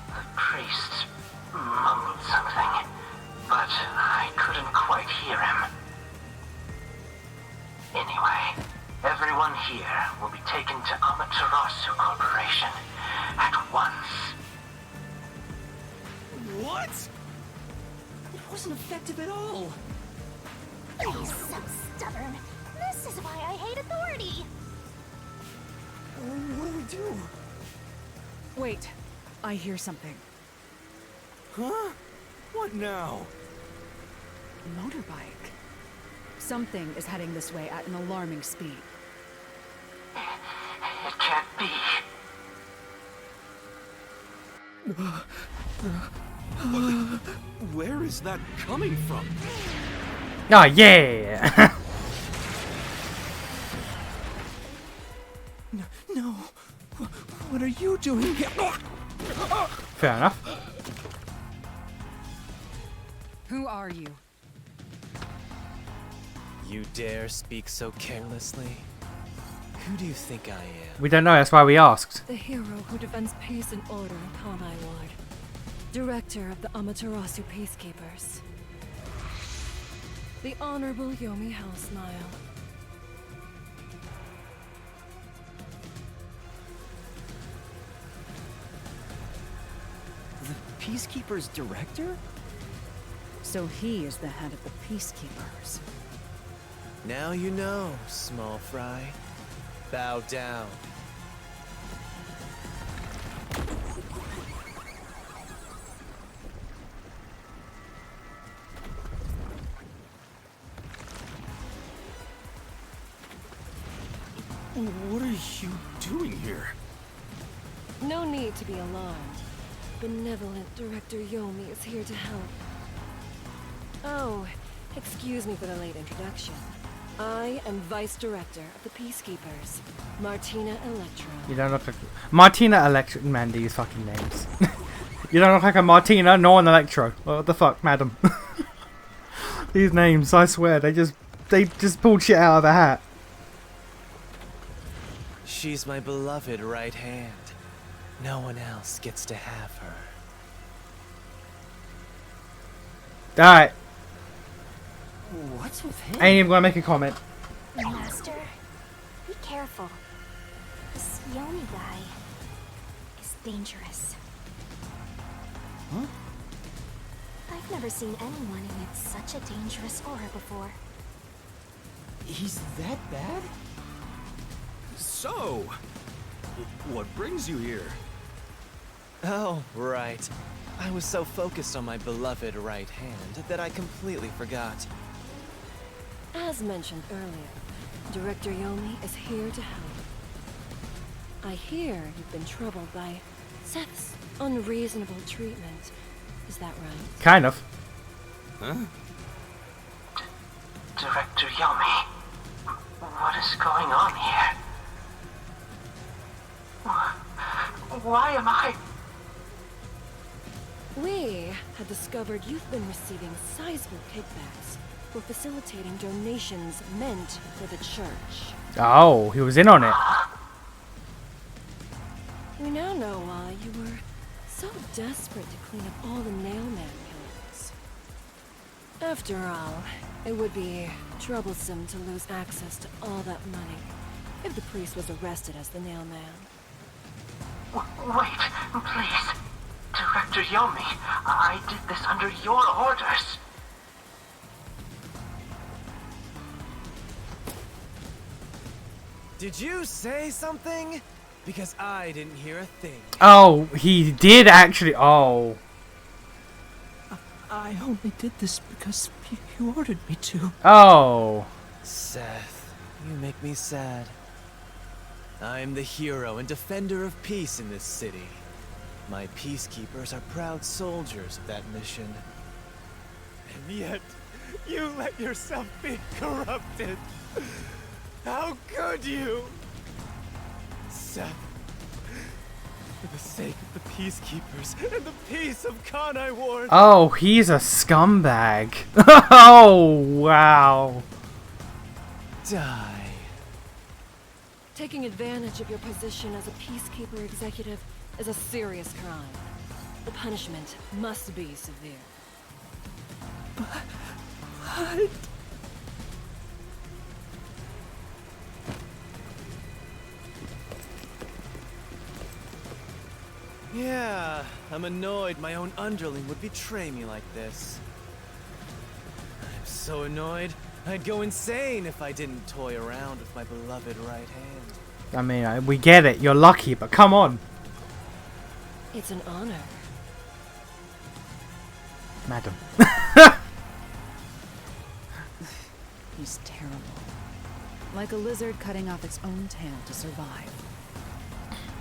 The priest mumbled something, but I couldn't quite hear him. Anyway, everyone here will be taken to Amaterasu Corporation at once. What? It wasn't effective at all. He's so stubborn. This is why I hate authority. What do we do? Wait, I hear something. Huh? What now? Motorbike. Something is heading this way at an alarming speed. It can't be. Where is that coming from? Oh, yeah! No. What are you doing here? Fair enough. Who are you? You dare speak so carelessly? Who do you think I am? We don't know, that's why we asked. The hero who defends peace and order upon Iward. Director of the Amaterasu Peacekeepers. The Honorable Yomi Hellsmile. The Peacekeepers director? So he is the head of the Peacekeepers. Now you know, small fry. Bow down. What are you doing here? No need to be alarmed. Benevolent Director Yomi is here to help. Oh, excuse me for the late introduction. I am Vice Director of the Peacekeepers, Martina Electro. You don't look like... Martina Electro... Man, these fucking names. You don't look like a Martina nor an Electro. What the fuck, madam? These names, I swear, they just pulled shit out of a hat. She's my beloved right hand. No one else gets to have her. Alright, What's with him? I ain't even gonna make a comment. Master, be careful. This Yomi guy is dangerous. Huh? I've never seen anyone emit such a dangerous aura before. He's that bad? So, what brings you here? Oh, right. I was so focused on my beloved right hand that I completely forgot. As mentioned earlier, Director Yomi is here to help. I hear you've been troubled by Seth's unreasonable treatment. Is that right? Kind of. Huh? Director Yomi, what is going on here? Why am I... We had discovered you've been receiving sizable kickbacks for facilitating donations meant for the church. Oh, he was in on it. We now know why you were so desperate to clean up all the Nailman killings. After all, it would be troublesome to lose access to all that money if the priest was arrested as the Nailman. Wait, please. Director Yomi, I did this under your orders. Did you say something? Because I didn't hear a thing. Oh, he did actually. Oh. I only did this because you ordered me to. Oh. Seth, you make me sad. I'm the hero and defender of peace in this city. My peacekeepers are proud soldiers of that mission. And yet, you let yourself be corrupted. How could you? Seth, for the sake of the peacekeepers and the peace of Kanai Ward. Oh, he's a scumbag. Oh, wow. Die. Taking advantage of your position as a peacekeeper executive is a serious crime. The punishment must be severe. But... Yeah, I'm annoyed my own underling would betray me like this. I'm so annoyed, I'd go insane if I didn't toy around with my beloved right hand. I mean, we get it. You're lucky, but come on. It's an honor. Madam. He's terrible. Like a lizard cutting off its own tail to survive.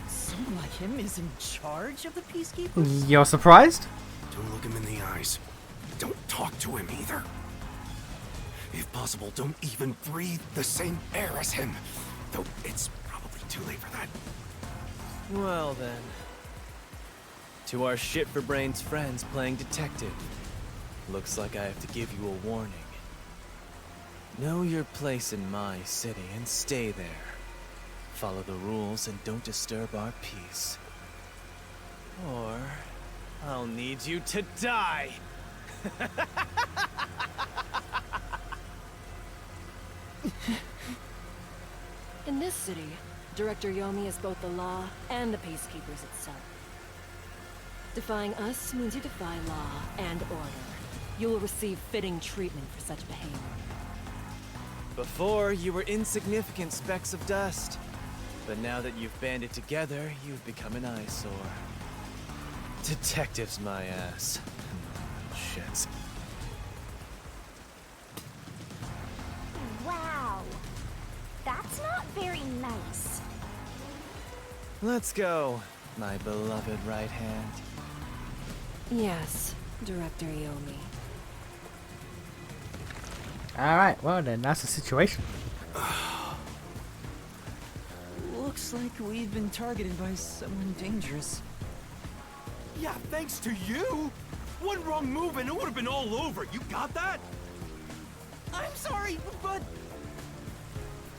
Someone like him is in charge of the Peacekeepers? You're surprised? Don't look him in the eyes. Don't talk to him either. If possible, don't even breathe the same air as him. Though it's probably too late for that. Well then. To our shit-for-brains friends playing detective. Looks like I have to give you a warning. Know your place in my city and stay there. Follow the rules and don't disturb our peace. Or I'll need you to die! In this city, Director Yomi is both the law and the peacekeepers itself. Defying us means you defy law and order. You will receive fitting treatment for such behavior. Before, you were insignificant specks of dust. But now that you've banded together, you've become an eyesore. Detectives my ass. Shit. Wow. That's not very nice. Let's go, my beloved right hand. Yes, Director Yomi. Alright, well then, that's the situation. Looks like we've been targeted by someone dangerous. Yeah, thanks to you. One wrong move and it would have been all over. You got that? I'm sorry, but...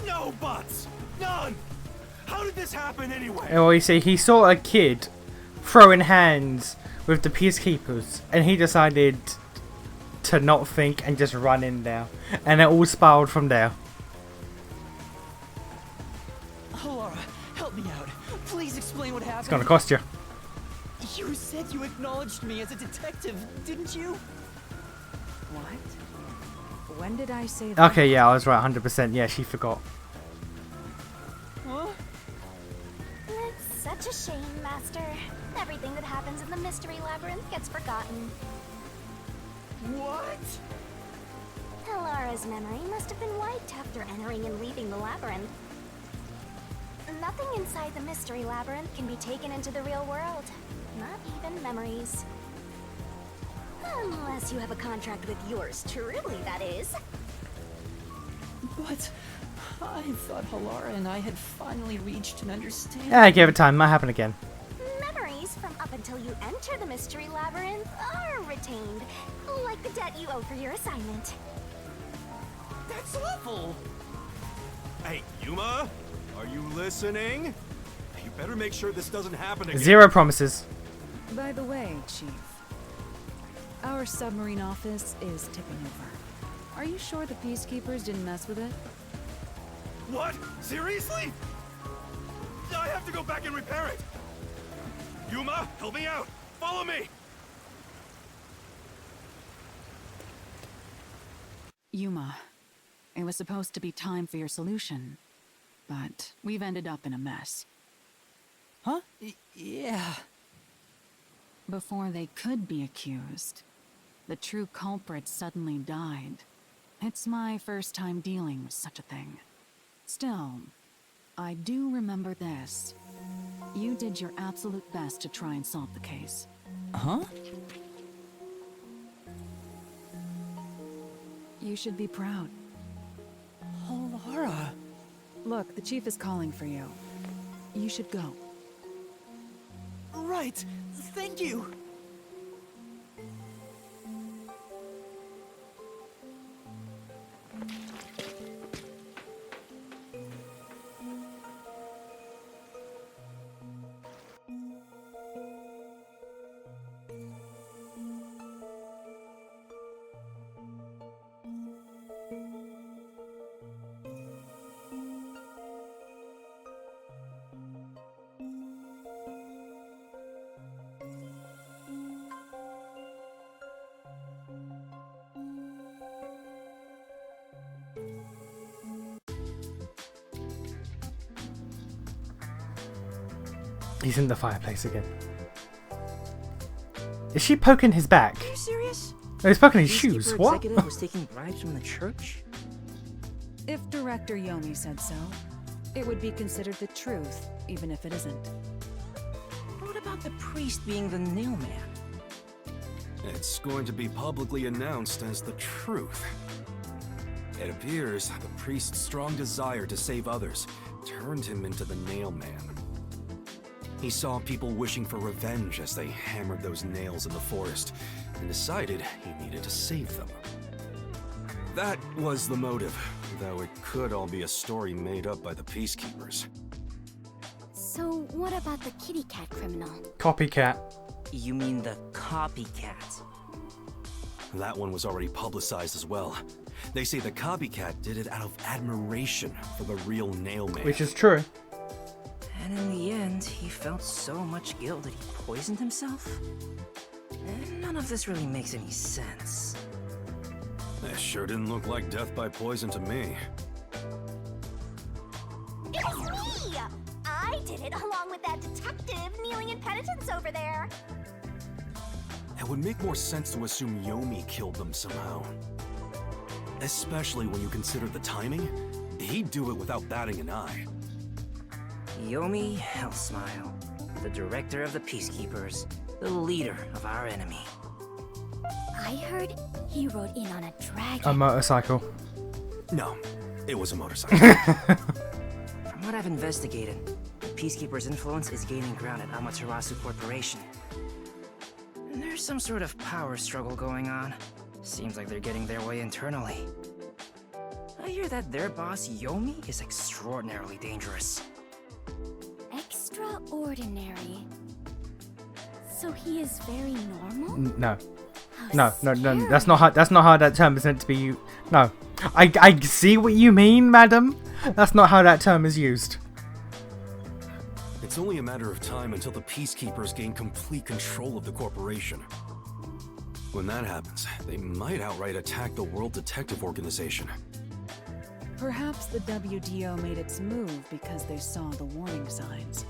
No buts. None. How did this happen anyway? Well, you see, he saw a kid throwing hands with the peacekeepers, and he decided to not think and just run in there, and it all spiraled from there. Laura, help me out. Please explain what happened. It's gonna cost you. You said you acknowledged me as a detective, didn't you? What? When did I say that? Okay, yeah, I was right, 100%. Yeah, she forgot. Huh? It's such a shame, Master. Everything that happens in the Mystery Labyrinth gets forgotten. What? Elara's memory must have been wiped after entering and leaving the labyrinth. Nothing inside the Mystery Labyrinth can be taken into the real world. Not even memories. Unless you have a contract with yours truly, that is. But I thought Halara and I had finally reached an understanding. Yeah, give it time. Might happen again. Memories from up until you enter the Mystery Labyrinth are retained, like the debt you owe for your assignment. That's awful! Hey, Yuma, are you listening? You better make sure this doesn't happen again. 0 promises. By the way, Chief, our submarine office is tipping over. Are you sure the peacekeepers didn't mess with it? What? Seriously? I have to go back and repair it. Yuma, help me out. Follow me. Yuma, it was supposed to be time for your solution, but we've ended up in a mess. Huh? Yeah. Before they could be accused, the true culprit suddenly died. It's my first time dealing with such a thing. Still, I do remember this. You did your absolute best to try and solve the case. Huh? You should be proud. Oh, Lara. Look, the chief is calling for you. You should go. Right. Thank you. He's in the fireplace again. Is she poking his back? Are you serious? No, he's poking his Peacekeeper shoes. What? executive was taking bribes from the church? If Director Yomi said so, it would be considered the truth, even if it isn't. What about the priest being the nailman? It's going to be publicly announced as the truth. It appears the priest's strong desire to save others turned him into the nailman. He saw people wishing for revenge as they hammered those nails in the forest, and decided he needed to save them. That was the motive, though it could all be a story made up by the Peacekeepers. So, what about the kitty cat criminal? Copycat. You mean the copycat? That one was already publicized as well. They say the copycat did it out of admiration for the real nailman. Which is true. And in the end, he felt so much guilt that he poisoned himself? And none of this really makes any sense. That sure didn't look like death by poison to me. It was me! I did it along with that detective kneeling in penitence over there. It would make more sense to assume Yomi killed them somehow. Especially when you consider the timing. He'd do it without batting an eye. Yomi Hellsmile, the director of the Peacekeepers, the leader of our enemy. I heard he rode in on a dragon. A motorcycle. No, it was a motorcycle. From what I've investigated, the Peacekeepers' influence is gaining ground at Amaterasu Corporation. And there's some sort of power struggle going on. Seems like they're getting their way internally. I hear that their boss, Yomi, is extraordinarily dangerous. Extraordinary. So he is very normal? No. How No, scary. that's not how that term is meant to be used. No. I see what you mean, madam. That's not how that term is used. It's only a matter of time until the Peacekeepers gain complete control of the corporation. When that happens, they might outright attack the World Detective Organization. Perhaps the WDO made its move because they saw the warning signs.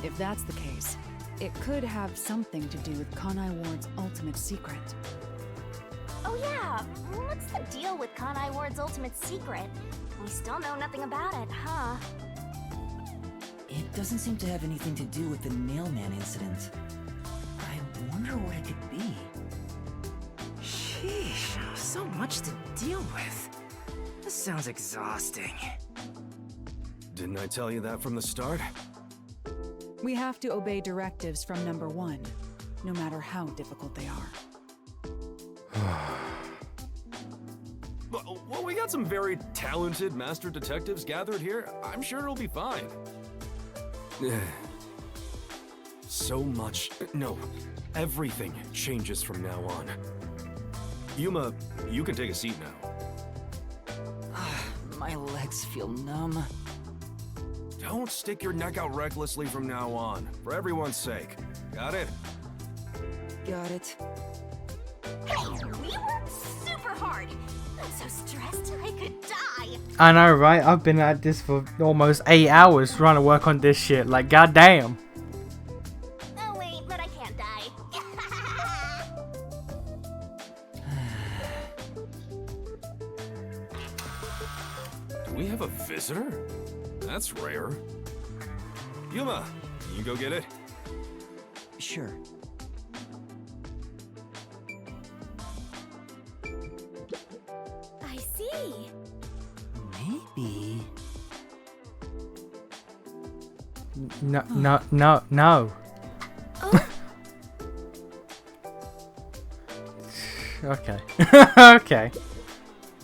If that's the case, it could have something to do with Kanai Ward's ultimate secret. Oh yeah, what's the deal with Kanai Ward's ultimate secret? We still know nothing about it, huh? It doesn't seem to have anything to do with the Nailman incident. I wonder what it could be. Sheesh, so much to deal with. This sounds exhausting. Didn't I tell you that from the start? We have to obey directives from number 1, no matter how difficult they are. Well, we got some very talented master detectives gathered here. I'm sure it'll be fine. So much. No, everything changes from now on. Yuma, you can take a seat now. My legs feel numb. Don't stick your neck out recklessly from now on, for everyone's sake. Got it? Got it. Hey, we worked super hard. I'm so stressed I could die. I know, right? I've been at this for almost 8 hours trying to work on this shit. Like, goddamn. Oh wait, but I can't die. Do we have a visitor? That's rare. Yuma, you go get it? Sure. I see. Maybe. No. Oh, Okay. Okay.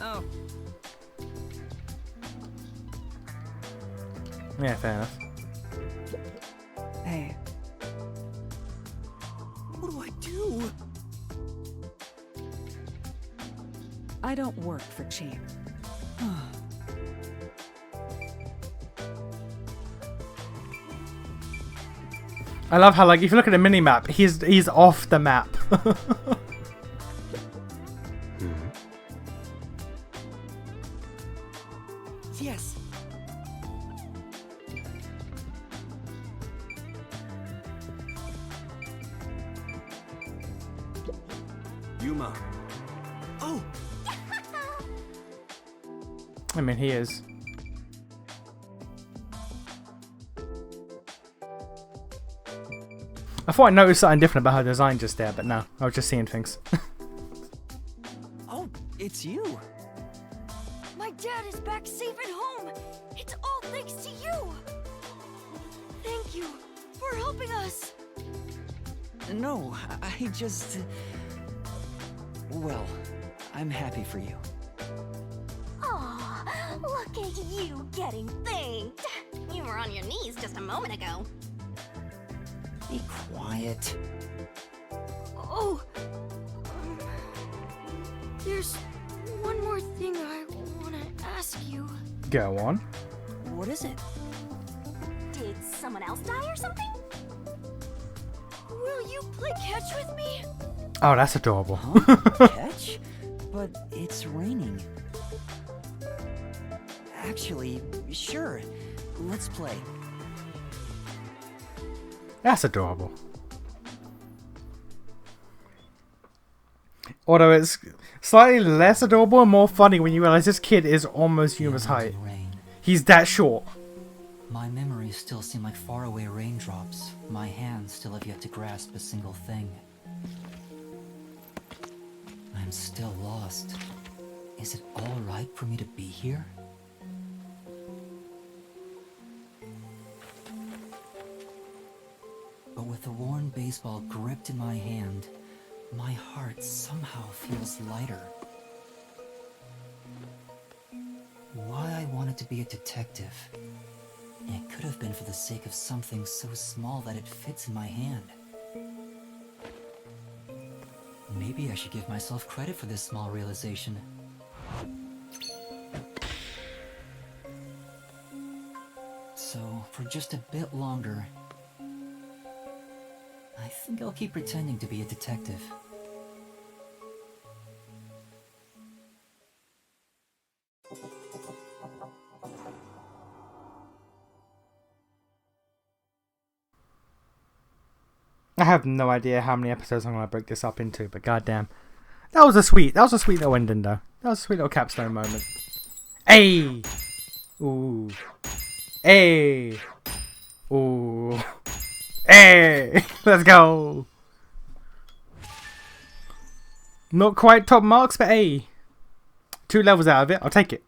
Oh, Yeah, fair enough. Hey, what do I do? I don't work for cheap. I love how, like, if you look at the mini-map, he's off the map. Yes. Yuma. Oh, I mean, he is. I thought I noticed something different about her design just there, but no, I was just seeing things. oh, it's you. My dad is back safe at home. It's all thanks to you. Thank you for helping us. No, I just... Well, I'm happy for you. aw, look at you getting thanked. You were on your knees just a moment ago. Be quiet. Oh, there's one more thing I want to ask you. Go on. What is it? Did someone else die or something? Will you play catch with me? Oh, that's adorable. Huh? Catch? But it's raining. Actually, sure. Let's play. That's adorable. Although it's slightly less adorable and more funny when you realize this kid is almost Yuma's height. Rain. He's that short. My memories still seem like faraway raindrops. My hands still have yet to grasp a single thing. I'm still lost. Is it all right for me to be here? But with the worn baseball gripped in my hand, my heart somehow feels lighter. Why I wanted to be a detective? It could have been for the sake of something so small that it fits in my hand. Maybe I should give myself credit for this small realization. So, for just a bit longer, I think I'll keep pretending to be a detective. I have no idea how many episodes I'm gonna break this up into, but goddamn, that was a sweet little ending though. That was a sweet little capstone moment. Hey, ooh, hey, ooh, hey, let's go. Not quite top marks, but hey, 2 levels out of it. I'll take it.